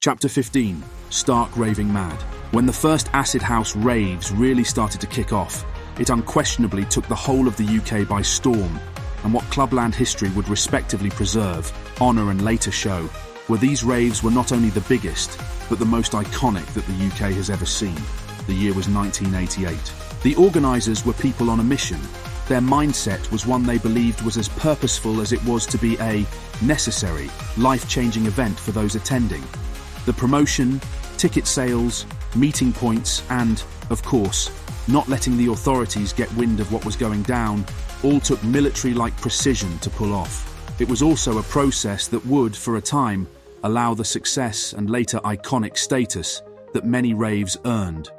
Chapter 15. Stark Raving Mad. When the first acid house raves really started to kick off, it unquestionably took the whole of the UK by storm, and what Clubland history would respectively preserve, honour and later show, were these raves were not only the biggest, but the most iconic that the UK has ever seen. The year was 1988. The organisers were people on a mission. Their mindset was one they believed was as purposeful as it was to be a necessary, life-changing event for those attending. The promotion, ticket sales, meeting points and, of course, not letting the authorities get wind of what was going down all took military-like precision to pull off. It was also a process that would, for a time, allow the success and later iconic status that many raves earned.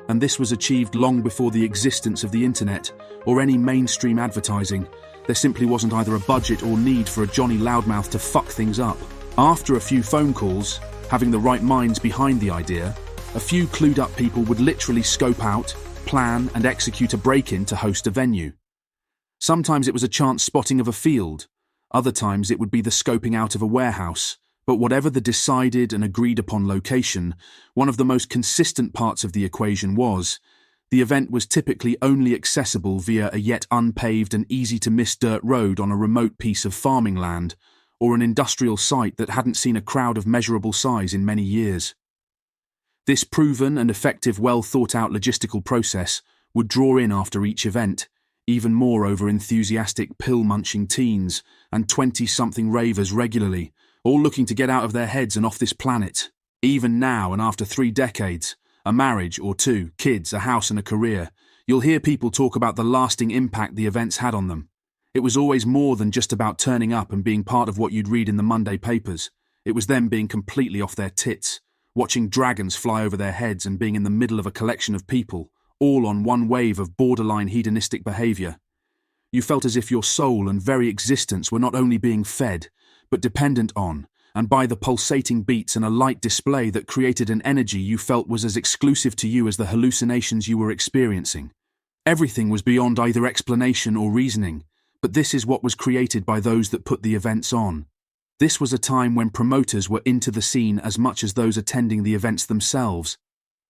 And this was achieved long before the existence of the internet or any mainstream advertising. There simply wasn't either a budget or need for a Johnny Loudmouth to fuck things up. After a few phone calls, having the right minds behind the idea, a few clued up people would literally scope out, plan and execute a break-in to host a venue. Sometimes it was a chance spotting of a field, other times it would be the scoping out of a warehouse. But whatever the decided and agreed upon location, one of the most consistent parts of the equation was, the event was typically only accessible via a yet unpaved and easy-to-miss dirt road on a remote piece of farming land, or an industrial site that hadn't seen a crowd of measurable size in many years. This proven and effective well-thought-out logistical process would draw in after each event, even more over enthusiastic pill-munching teens and 20-something ravers regularly, all looking to get out of their heads and off this planet. Even now, and after 3 decades, a marriage or 2, kids, a house and a career, you'll hear people talk about the lasting impact the events had on them. It was always more than just about turning up and being part of what you'd read in the Monday papers. It was them being completely off their tits, watching dragons fly over their heads and being in the middle of a collection of people, all on one wave of borderline hedonistic behaviour. You felt as if your soul and very existence were not only being fed, but dependent on, and by the pulsating beats and a light display that created an energy you felt was as exclusive to you as the hallucinations you were experiencing. Everything was beyond either explanation or reasoning, but this is what was created by those that put the events on. This was a time when promoters were into the scene as much as those attending the events themselves.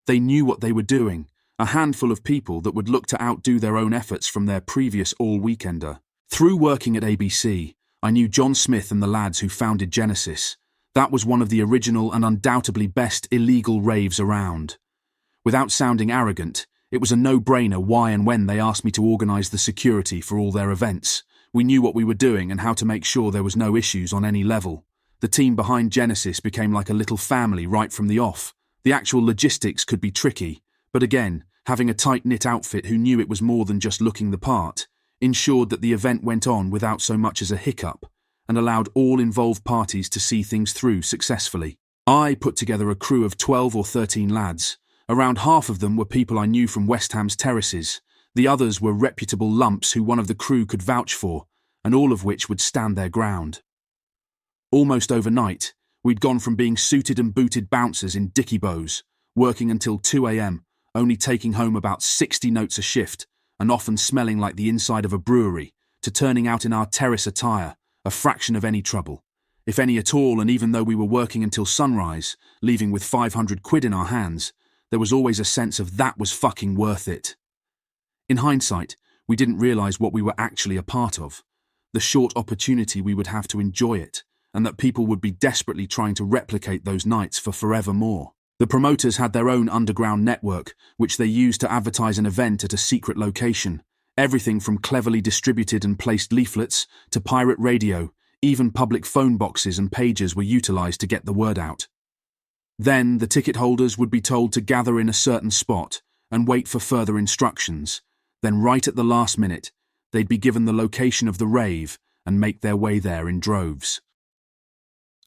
They knew what they were doing, a handful of people that would look to outdo their own efforts from their previous all-weekender. Through working at ABC, I knew John Smith and the lads who founded Genesis. That was one of the original and undoubtedly best illegal raves around. Without sounding arrogant, it was a no-brainer why and when they asked me to organise the security for all their events. We knew what we were doing and how to make sure there was no issues on any level. The team behind Genesis became like a little family right from the off. The actual logistics could be tricky, but again, having a tight-knit outfit who knew it was more than just looking the part, ensured that the event went on without so much as a hiccup, and allowed all involved parties to see things through successfully. I put together a crew of 12 or 13 lads. Around half of them were people I knew from West Ham's terraces. The others were reputable lumps who one of the crew could vouch for, and all of which would stand their ground. Almost overnight, we'd gone from being suited and booted bouncers in dicky bows, working until 2 a.m, only taking home about 60 notes a shift, and often smelling like the inside of a brewery, to turning out in our terrace attire, a fraction of any trouble, if any at all, and even though we were working until sunrise, leaving with 500 quid in our hands, there was always a sense of that was fucking worth it. In hindsight, we didn't realise what we were actually a part of, the short opportunity we would have to enjoy it, and that people would be desperately trying to replicate those nights for forevermore. The promoters had their own underground network, which they used to advertise an event at a secret location. Everything from cleverly distributed and placed leaflets to pirate radio, even public phone boxes and pages were utilised to get the word out. Then the ticket holders would be told to gather in a certain spot and wait for further instructions. Then right at the last minute, they'd be given the location of the rave and make their way there in droves.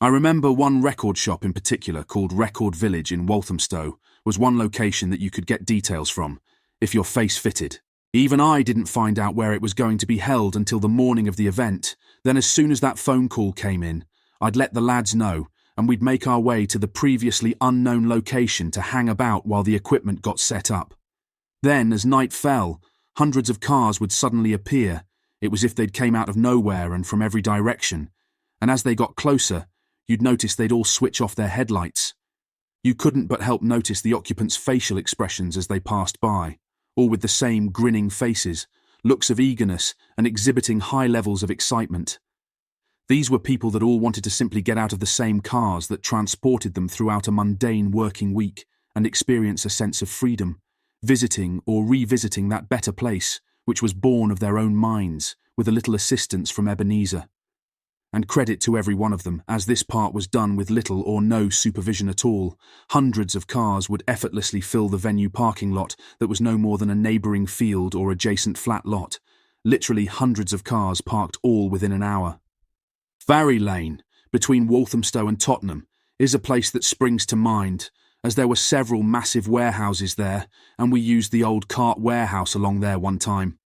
I remember one record shop in particular called Record Village in Walthamstow was one location that you could get details from, if your face fitted. Even I didn't find out where it was going to be held until the morning of the event. Then as soon as that phone call came in, I'd let the lads know, and we'd make our way to the previously unknown location to hang about while the equipment got set up. Then, as night fell, hundreds of cars would suddenly appear. It was as if they'd came out of nowhere and from every direction. And as they got closer, you'd notice they'd all switch off their headlights. You couldn't but help notice the occupants' facial expressions as they passed by, all with the same grinning faces, looks of eagerness, and exhibiting high levels of excitement. These were people that all wanted to simply get out of the same cars that transported them throughout a mundane working week and experience a sense of freedom, visiting or revisiting that better place which was born of their own minds, with a little assistance from Ebenezer. And credit to every one of them, as this part was done with little or no supervision at all. Hundreds of cars would effortlessly fill the venue parking lot that was no more than a neighbouring field or adjacent flat lot. Literally hundreds of cars parked all within an hour. Farry Lane, between Walthamstow and Tottenham, is a place that springs to mind, as there were several massive warehouses there, and we used the old cart warehouse along there one time.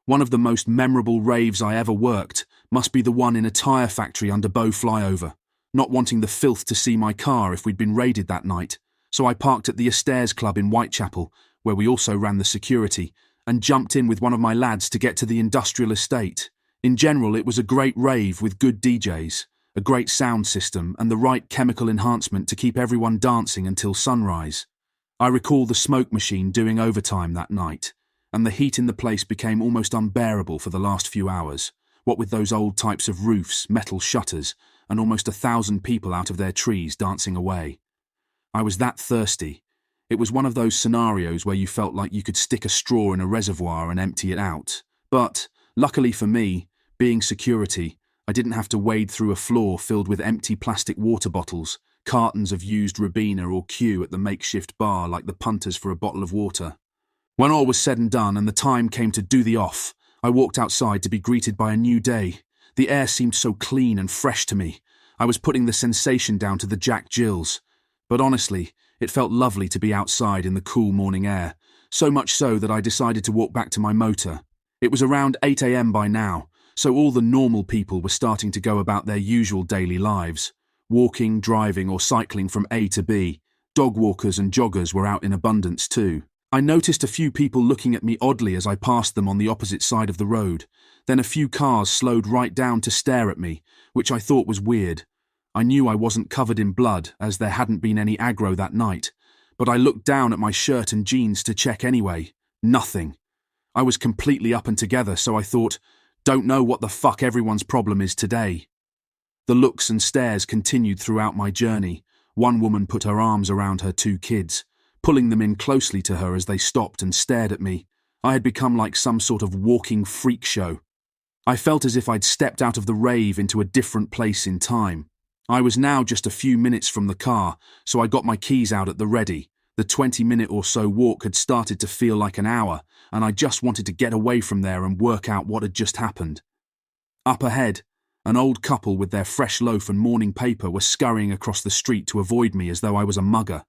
One of the most memorable raves I ever worked must be the one in a tyre factory under Bow Flyover, not wanting the filth to see my car if we'd been raided that night, so I parked at the Astairs Club in Whitechapel, where we also ran the security, and jumped in with one of my lads to get to the industrial estate. In general, it was a great rave with good DJs, a great sound system, and the right chemical enhancement to keep everyone dancing until sunrise. I recall the smoke machine doing overtime that night, and the heat in the place became almost unbearable for the last few hours, what with those old types of roofs, metal shutters, and almost 1,000 people out of their trees dancing away. I was that thirsty. It was one of those scenarios where you felt like you could stick a straw in a reservoir and empty it out. But, luckily for me, being security, I didn't have to wade through a floor filled with empty plastic water bottles, cartons of used Ribena, or queue at the makeshift bar like the punters for a bottle of water. When all was said and done and the time came to do the off, I walked outside to be greeted by a new day. The air seemed so clean and fresh to me. I was putting the sensation down to the Jack Jills. But honestly, it felt lovely to be outside in the cool morning air, so much so that I decided to walk back to my motor. It was around 8 a.m. by now, so all the normal people were starting to go about their usual daily lives, walking, driving, or cycling from A to B. Dog walkers and joggers were out in abundance too. I noticed a few people looking at me oddly as I passed them on the opposite side of the road. Then a few cars slowed right down to stare at me, which I thought was weird. I knew I wasn't covered in blood, as there hadn't been any aggro that night, but I looked down at my shirt and jeans to check anyway. Nothing. I was completely up and together, so I thought, don't know what the fuck everyone's problem is today. The looks and stares continued throughout my journey. One woman put her arms around her 2 kids, pulling them in closely to her as they stopped and stared at me. I had become like some sort of walking freak show. I felt as if I'd stepped out of the rave into a different place in time. I was now just a few minutes from the car, so I got my keys out at the ready. The 20-minute or so walk had started to feel like an hour, and I just wanted to get away from there and work out what had just happened. Up ahead, an old couple with their fresh loaf and morning paper were scurrying across the street to avoid me as though I was a mugger.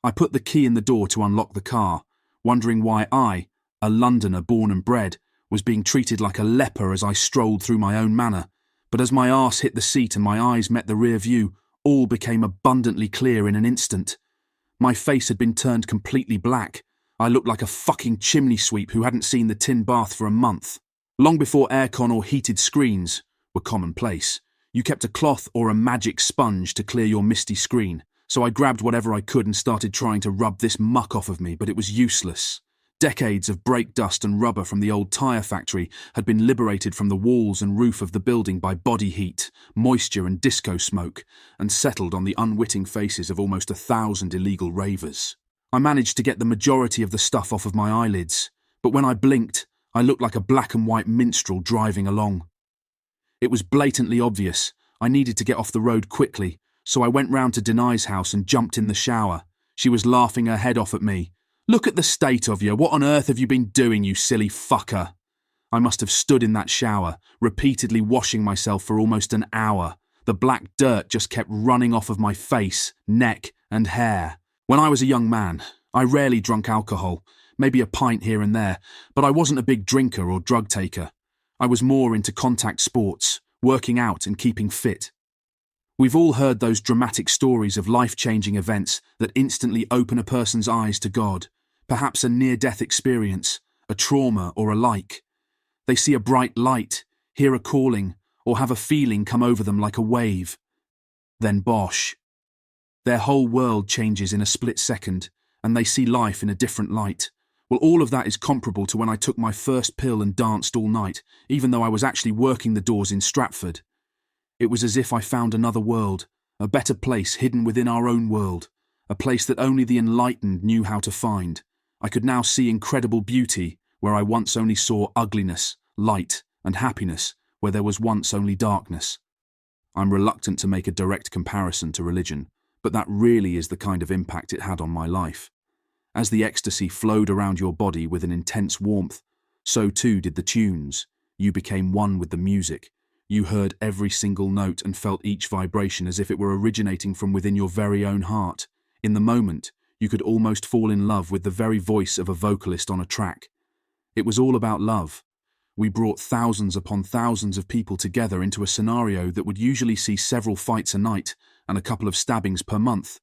I put the key in the door to unlock the car, wondering why I, a Londoner born and bred, was being treated like a leper as I strolled through my own manor. But as my arse hit the seat and my eyes met the rear view, all became abundantly clear in an instant. My face had been turned completely black. I looked like a fucking chimney sweep who hadn't seen the tin bath for a month. Long before aircon or heated screens were commonplace, you kept a cloth or a magic sponge to clear your misty screen. So I grabbed whatever I could and started trying to rub this muck off of me, but it was useless. Decades of brake dust and rubber from the old tyre factory had been liberated from the walls and roof of the building by body heat, moisture and disco smoke, and settled on the unwitting faces of almost 1,000 illegal ravers. I managed to get the majority of the stuff off of my eyelids, but when I blinked, I looked like a black and white minstrel driving along. It was blatantly obvious. I needed to get off the road quickly, so I went round to Denai's house and jumped in the shower. She was laughing her head off at me. "Look at the state of you. What on earth have you been doing, you silly fucker?" I must have stood in that shower, repeatedly washing myself for almost an hour. The black dirt just kept running off of my face, neck, and hair. When I was a young man, I rarely drank alcohol, maybe a pint here and there, but I wasn't a big drinker or drug taker. I was more into contact sports, working out and keeping fit. We've all heard those dramatic stories of life-changing events that instantly open a person's eyes to God, perhaps a near-death experience, a trauma or a like. They see a bright light, hear a calling, or have a feeling come over them like a wave. Then bosh. Their whole world changes in a split second, and they see life in a different light. Well, all of that is comparable to when I took my first pill and danced all night, even though I was actually working the doors in Stratford. It was as if I found another world, a better place hidden within our own world, a place that only the enlightened knew how to find. I could now see incredible beauty where I once only saw ugliness, light, and happiness where there was once only darkness. I'm reluctant to make a direct comparison to religion, but that really is the kind of impact it had on my life. As the ecstasy flowed around your body with an intense warmth, so too did the tunes. You became one with the music. You heard every single note and felt each vibration as if it were originating from within your very own heart. In the moment, you could almost fall in love with the very voice of a vocalist on a track. It was all about love. We brought thousands upon thousands of people together into a scenario that would usually see several fights a night and a couple of stabbings per month.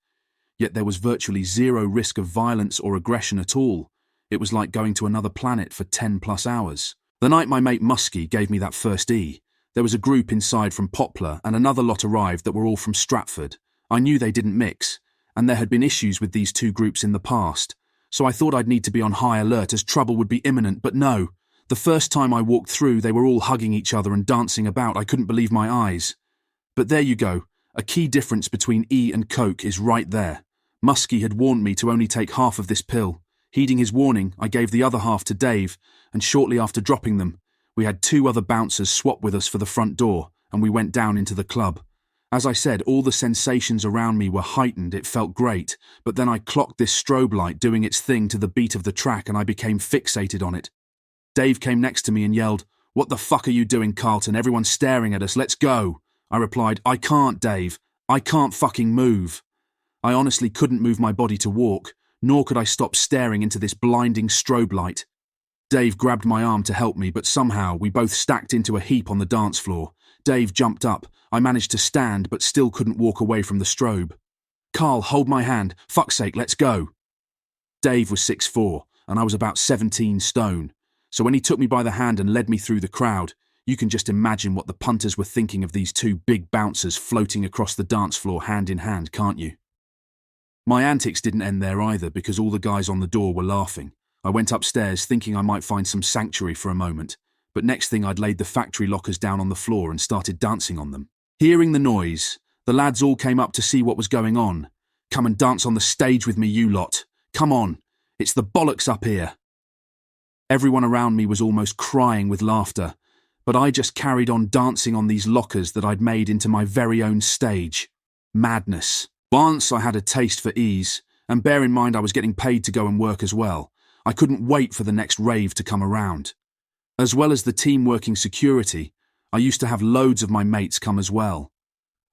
Yet there was virtually zero risk of violence or aggression at all. It was like going to another planet for 10+ hours. The night my mate Muskie gave me that first E, there was a group inside from Poplar and another lot arrived that were all from Stratford. I knew they didn't mix, and there had been issues with these two groups in the past, so I thought I'd need to be on high alert as trouble would be imminent, but no. The first time I walked through, they were all hugging each other and dancing about. I couldn't believe my eyes. But there you go. A key difference between E and Coke is right there. Muskie had warned me to only take half of this pill. Heeding his warning, I gave the other half to Dave, and shortly after dropping them, we had 2 other bouncers swap with us for the front door, and we went down into the club. As I said, all the sensations around me were heightened. It felt great, but then I clocked this strobe light doing its thing to the beat of the track and I became fixated on it. Dave came next to me and yelled, "What the fuck are you doing, Carlton? Everyone's staring at us, let's go." I replied, "I can't, Dave. I can't fucking move." I honestly couldn't move my body to walk, nor could I stop staring into this blinding strobe light. Dave grabbed my arm to help me, but somehow we both stacked into a heap on the dance floor. Dave jumped up. I managed to stand, but still couldn't walk away from the strobe. "Carl, hold my hand. Fuck's sake, let's go." Dave was 6'4", and I was about 17 stone. So when he took me by the hand and led me through the crowd, you can just imagine what the punters were thinking of these 2 big bouncers floating across the dance floor hand in hand, can't you? My antics didn't end there either because all the guys on the door were laughing. I went upstairs thinking I might find some sanctuary for a moment, but next thing I'd laid the factory lockers down on the floor and started dancing on them. Hearing the noise, the lads all came up to see what was going on. "Come and dance on the stage with me, you lot. Come on, it's the bollocks up here." Everyone around me was almost crying with laughter, but I just carried on dancing on these lockers that I'd made into my very own stage. Madness. Once I had a taste for ease, and bear in mind I was getting paid to go and work as well. I couldn't wait for the next rave to come around. As well as the team working security, I used to have loads of my mates come as well.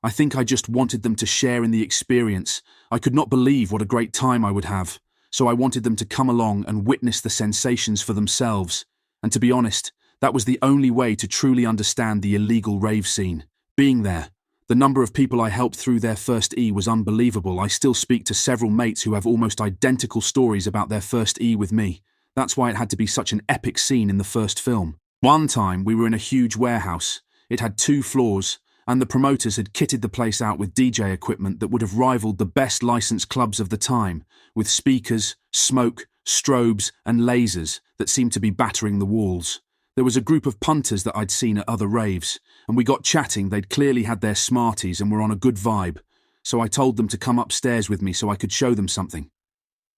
I think I just wanted them to share in the experience. I could not believe what a great time I would have, so I wanted them to come along and witness the sensations for themselves. And to be honest, that was the only way to truly understand the illegal rave scene. Being there, the number of people I helped through their first E was unbelievable. I still speak to several mates who have almost identical stories about their first E with me. That's why it had to be such an epic scene in the first film. One time, we were in a huge warehouse. It had 2 floors, and the promoters had kitted the place out with DJ equipment that would have rivaled the best licensed clubs of the time, with speakers, smoke, strobes, and lasers that seemed to be battering the walls. There was a group of punters that I'd seen at other raves, and we got chatting. They'd clearly had their Smarties and were on a good vibe, so I told them to come upstairs with me so I could show them something.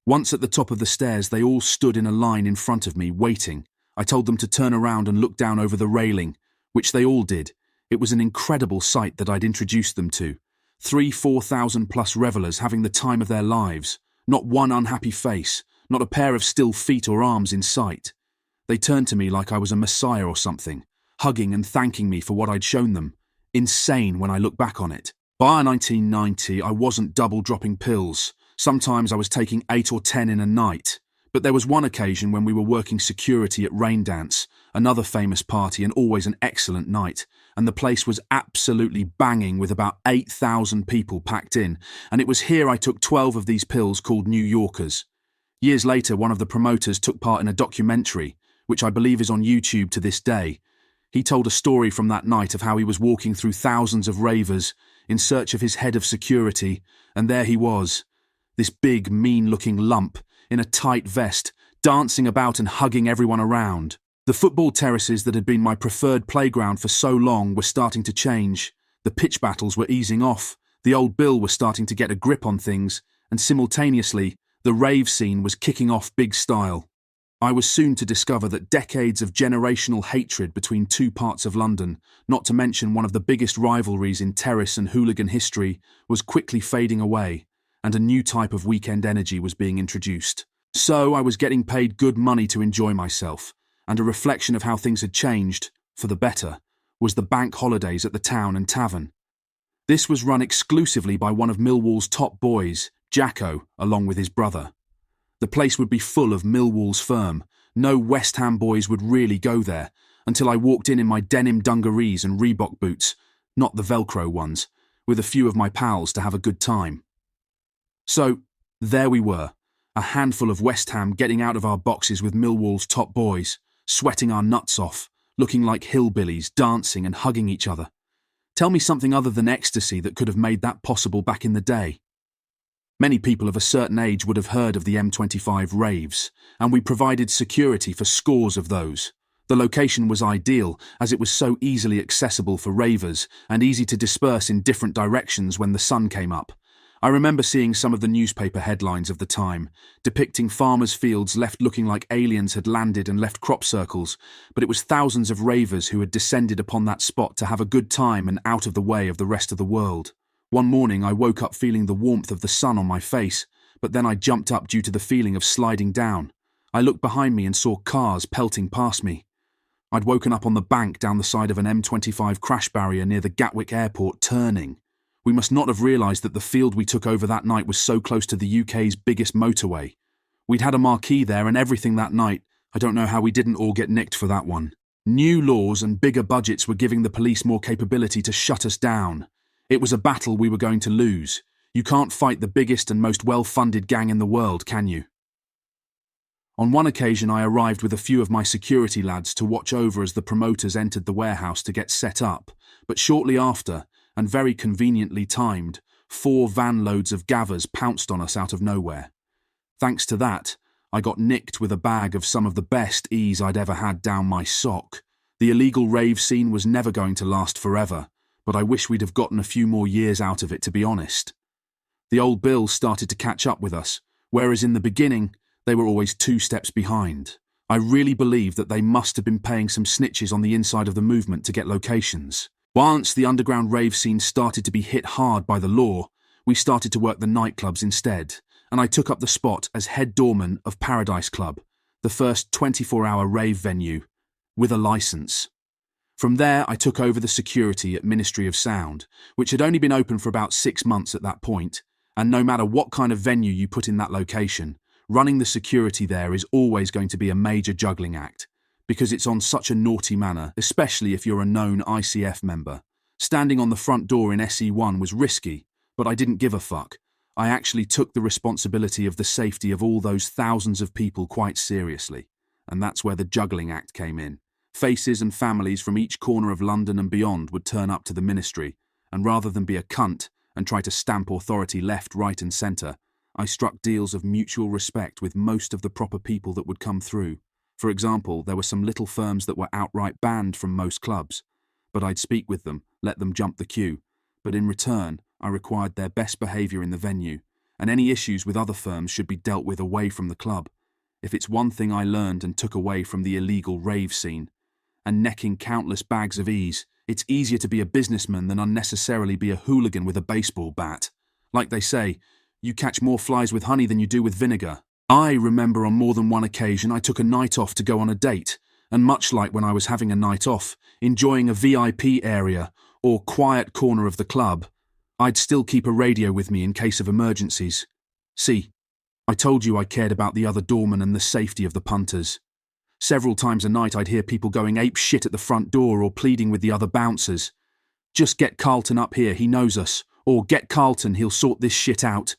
Once at the top of the stairs, they all stood in a line in front of me, waiting. I told them to turn around and look down over the railing, which they all did. It was an incredible sight that I'd introduced them to. 3,000–4,000 plus revelers having the time of their lives. Not one unhappy face, not a pair of still feet or arms in sight. They turned to me like I was a messiah or something, hugging and thanking me for what I'd shown them. Insane when I look back on it. By 1990, I wasn't double dropping pills. Sometimes I was taking 8 or 10 in a night. But there was one occasion when we were working security at Rain Dance, another famous party and always an excellent night, and the place was absolutely banging with about 8,000 people packed in, and it was here I took 12 of these pills called New Yorkers. Years later, one of the promoters took part in a documentary, which I believe is on YouTube to this day. He told a story from that night of how he was walking through thousands of ravers in search of his head of security, and there he was, this big, mean-looking lump in a tight vest, dancing about and hugging everyone around. The football terraces that had been my preferred playground for so long were starting to change. The pitch battles were easing off, the old Bill was starting to get a grip on things, and simultaneously, the rave scene was kicking off big style. I was soon to discover that decades of generational hatred between two parts of London, not to mention one of the biggest rivalries in terrace and hooligan history, was quickly fading away, and a new type of weekend energy was being introduced. So I was getting paid good money to enjoy myself, and a reflection of how things had changed, for the better, was the bank holidays at the town and tavern. This was run exclusively by one of Millwall's top boys, Jacko, along with his brother. The place would be full of Millwall's firm. No West Ham boys would really go there, until I walked in my denim dungarees and Reebok boots, not the Velcro ones, with a few of my pals to have a good time. So, there we were, a handful of West Ham getting out of our boxes with Millwall's top boys, sweating our nuts off, looking like hillbillies, dancing and hugging each other. Tell me something other than ecstasy that could have made that possible back in the day. Many people of a certain age would have heard of the M25 raves, and we provided security for scores of those. The location was ideal, as it was so easily accessible for ravers and easy to disperse in different directions when the sun came up. I remember seeing some of the newspaper headlines of the time, depicting farmers' fields left looking like aliens had landed and left crop circles, but it was thousands of ravers who had descended upon that spot to have a good time and out of the way of the rest of the world. One morning I woke up feeling the warmth of the sun on my face, but then I jumped up due to the feeling of sliding down. I looked behind me and saw cars pelting past me. I'd woken up on the bank down the side of an M25 crash barrier near the Gatwick airport, turning. We must not have realised that the field we took over that night was so close to the UK's biggest motorway. We'd had a marquee there and everything that night. I don't know how we didn't all get nicked for that one. New laws and bigger budgets were giving the police more capability to shut us down. It was a battle we were going to lose. You can't fight the biggest and most well-funded gang in the world, can you? On one occasion I arrived with a few of my security lads to watch over as the promoters entered the warehouse to get set up, but shortly after, and very conveniently timed, 4 van loads of gavers pounced on us out of nowhere. Thanks to that, I got nicked with a bag of some of the best E's I'd ever had down my sock. The illegal rave scene was never going to last forever, but I wish we'd have gotten a few more years out of it, to be honest. The old Bill started to catch up with us, whereas in the beginning, they were always 2 steps behind. I really believe that they must have been paying some snitches on the inside of the movement to get locations. Once the underground rave scene started to be hit hard by the law, we started to work the nightclubs instead, and I took up the spot as head doorman of Paradise Club, the first 24-hour rave venue, with a licence. From there, I took over the security at Ministry of Sound, which had only been open for about 6 months at that point, and no matter what kind of venue you put in that location, running the security there is always going to be a major juggling act, because it's on such a naughty manner, especially if you're a known ICF member. Standing on the front door in SE1 was risky, but I didn't give a fuck. I actually took the responsibility of the safety of all those thousands of people quite seriously, and that's where the juggling act came in. Faces and families from each corner of London and beyond would turn up to the ministry, and rather than be a cunt and try to stamp authority left, right and centre, I struck deals of mutual respect with most of the proper people that would come through. For example, there were some little firms that were outright banned from most clubs, but I'd speak with them, let them jump the queue, but in return, I required their best behaviour in the venue, and any issues with other firms should be dealt with away from the club. If it's one thing I learned and took away from the illegal rave scene, and necking countless bags of E's, it's easier to be a businessman than unnecessarily be a hooligan with a baseball bat. Like they say, you catch more flies with honey than you do with vinegar. I remember on more than one occasion I took a night off to go on a date, and much like when I was having a night off, enjoying a VIP area or quiet corner of the club, I'd still keep a radio with me in case of emergencies. See, I told you I cared about the other doorman and the safety of the punters. Several times a night I'd hear people going ape shit at the front door or pleading with the other bouncers. Just get Carlton up here, he knows us, or get Carlton, he'll sort this shit out.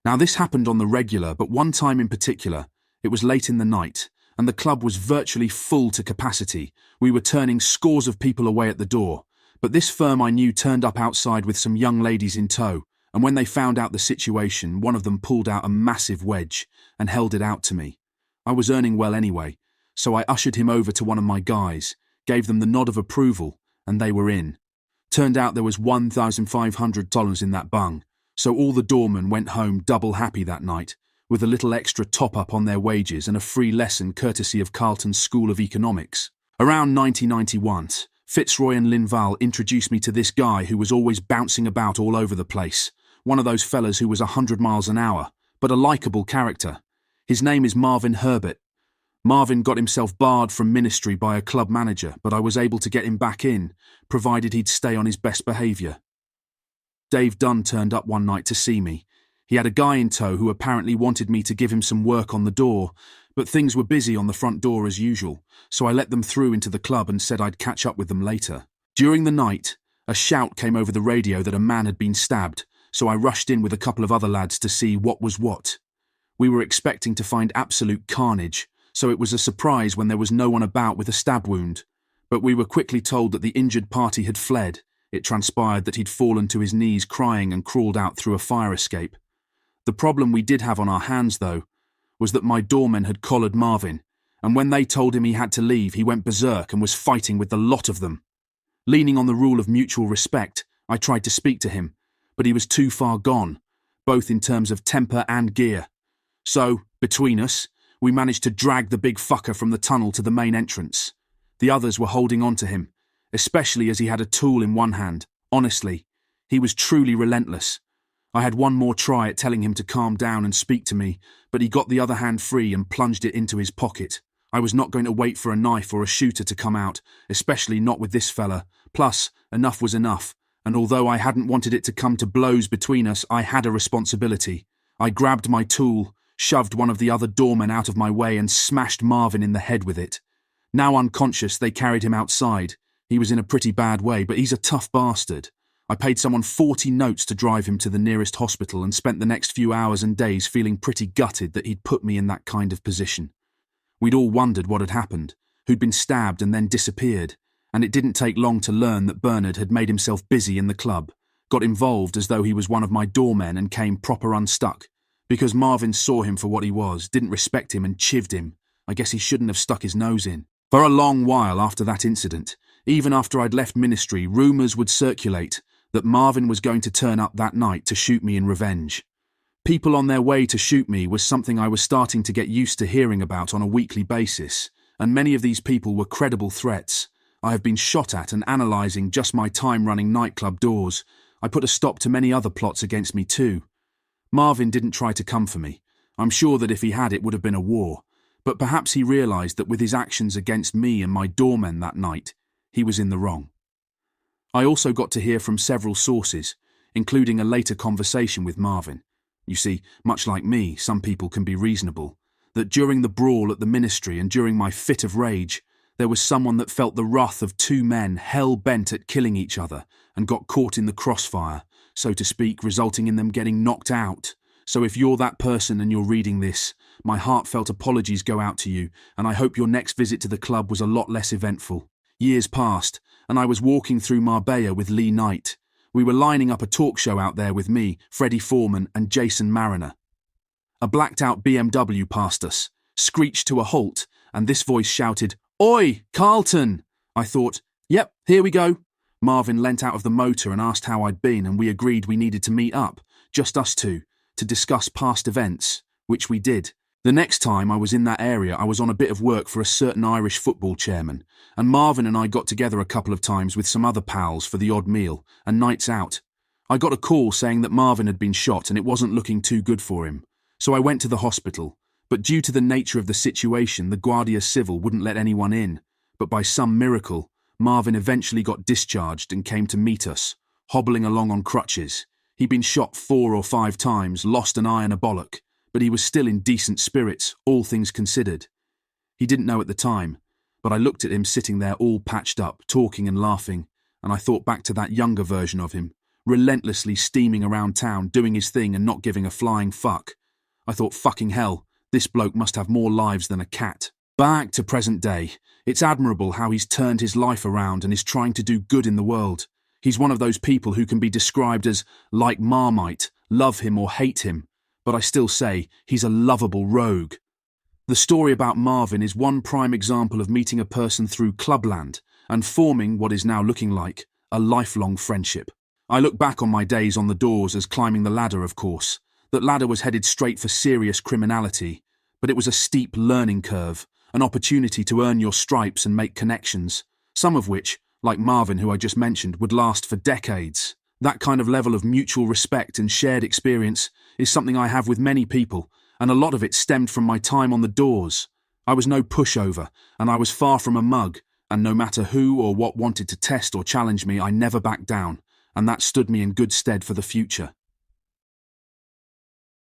Now this happened on the regular, but one time in particular, it was late in the night, and the club was virtually full to capacity. We were turning scores of people away at the door, but this firm I knew turned up outside with some young ladies in tow, and when they found out the situation, one of them pulled out a massive wedge and held it out to me. I was earning well anyway, so I ushered him over to one of my guys, gave them the nod of approval, and they were in. Turned out there was $1,500 in that bung, so all the doormen went home double happy that night, with a little extra top-up on their wages and a free lesson courtesy of Carlton's School of Economics. Around 1991, Fitzroy and Linval introduced me to this guy who was always bouncing about all over the place, one of those fellas who was 100 miles an hour, but a likeable character. His name is Marvin Herbert. Marvin got himself barred from ministry by a club manager, but I was able to get him back in, provided he'd stay on his best behaviour. Dave Dunn turned up one night to see me. He had a guy in tow who apparently wanted me to give him some work on the door, but things were busy on the front door as usual, so I let them through into the club and said I'd catch up with them later. During the night, a shout came over the radio that a man had been stabbed, so I rushed in with a couple of other lads to see what was what. We were expecting to find absolute carnage, so it was a surprise when there was no one about with a stab wound, but we were quickly told that the injured party had fled. It transpired that he'd fallen to his knees crying and crawled out through a fire escape. The problem we did have on our hands, though, was that my doormen had collared Marvin, and when they told him he had to leave, he went berserk and was fighting with the lot of them. Leaning on the rule of mutual respect, I tried to speak to him, but he was too far gone, both in terms of temper and gear. So, between us, we managed to drag the big fucker from the tunnel to the main entrance. The others were holding on to him, especially as he had a tool in one hand. Honestly, he was truly relentless. I had one more try at telling him to calm down and speak to me, but he got the other hand free and plunged it into his pocket. I was not going to wait for a knife or a shooter to come out, especially not with this fella. Plus, enough was enough, and although I hadn't wanted it to come to blows between us, I had a responsibility. I grabbed my tool, shoved one of the other doormen out of my way and smashed Marvin in the head with it. Now unconscious, they carried him outside. He was in a pretty bad way, but he's a tough bastard. I paid someone 40 notes to drive him to the nearest hospital and spent the next few hours and days feeling pretty gutted that he'd put me in that kind of position. We'd all wondered what had happened, who'd been stabbed and then disappeared, and it didn't take long to learn that Bernard had made himself busy in the club, got involved as though he was one of my doormen and came proper unstuck. Because Marvin saw him for what he was, didn't respect him and chivved him. I guess he shouldn't have stuck his nose in. For a long while after that incident, even after I'd left ministry, rumours would circulate that Marvin was going to turn up that night to shoot me in revenge. People on their way to shoot me was something I was starting to get used to hearing about on a weekly basis, and many of these people were credible threats. I have been shot at, and analysing just my time running nightclub doors, I put a stop to many other plots against me too. Marvin didn't try to come for me. I'm sure that if he had, it would have been a war, but perhaps he realised that with his actions against me and my doormen that night, he was in the wrong. I also got to hear from several sources, including a later conversation with Marvin. You see, much like me, some people can be reasonable, that during the brawl at the ministry and during my fit of rage, there was someone that felt the wrath of two men hell-bent at killing each other and got caught in the crossfire, so to speak, resulting in them getting knocked out. So if you're that person and you're reading this, my heartfelt apologies go out to you, and I hope your next visit to the club was a lot less eventful. Years passed, and I was walking through Marbella with Lee Knight. We were lining up a talk show out there with me, Freddie Foreman and Jason Mariner. A blacked-out BMW passed us, screeched to a halt, and this voice shouted, "Oi, Carlton!" I thought, yep, here we go. Marvin leant out of the motor and asked how I'd been, and we agreed we needed to meet up, just us two, to discuss past events, which we did. The next time I was in that area, I was on a bit of work for a certain Irish football chairman, and Marvin and I got together a couple of times with some other pals for the odd meal and nights out. I got a call saying that Marvin had been shot and it wasn't looking too good for him, so I went to the hospital, but due to the nature of the situation, the Guardia Civil wouldn't let anyone in, but by some miracle, Marvin eventually got discharged and came to meet us, hobbling along on crutches. He'd been shot 4 or 5 times, lost an eye and a bollock, but he was still in decent spirits, all things considered. He didn't know at the time, but I looked at him sitting there all patched up, talking and laughing, and I thought back to that younger version of him, relentlessly steaming around town, doing his thing and not giving a flying fuck. I thought, fucking hell, this bloke must have more lives than a cat. Back to present day, it's admirable how he's turned his life around and is trying to do good in the world. He's one of those people who can be described as like Marmite, love him or hate him, but I still say he's a lovable rogue. The story about Marvin is one prime example of meeting a person through Clubland and forming what is now looking like a lifelong friendship. I look back on my days on the doors as climbing the ladder, of course. That ladder was headed straight for serious criminality, but it was a steep learning curve, an opportunity to earn your stripes and make connections, some of which, like Marvin, who I just mentioned, would last for decades. That kind of level of mutual respect and shared experience is something I have with many people, and a lot of it stemmed from my time on the doors. I was no pushover, and I was far from a mug, and no matter who or what wanted to test or challenge me, I never backed down, and that stood me in good stead for the future.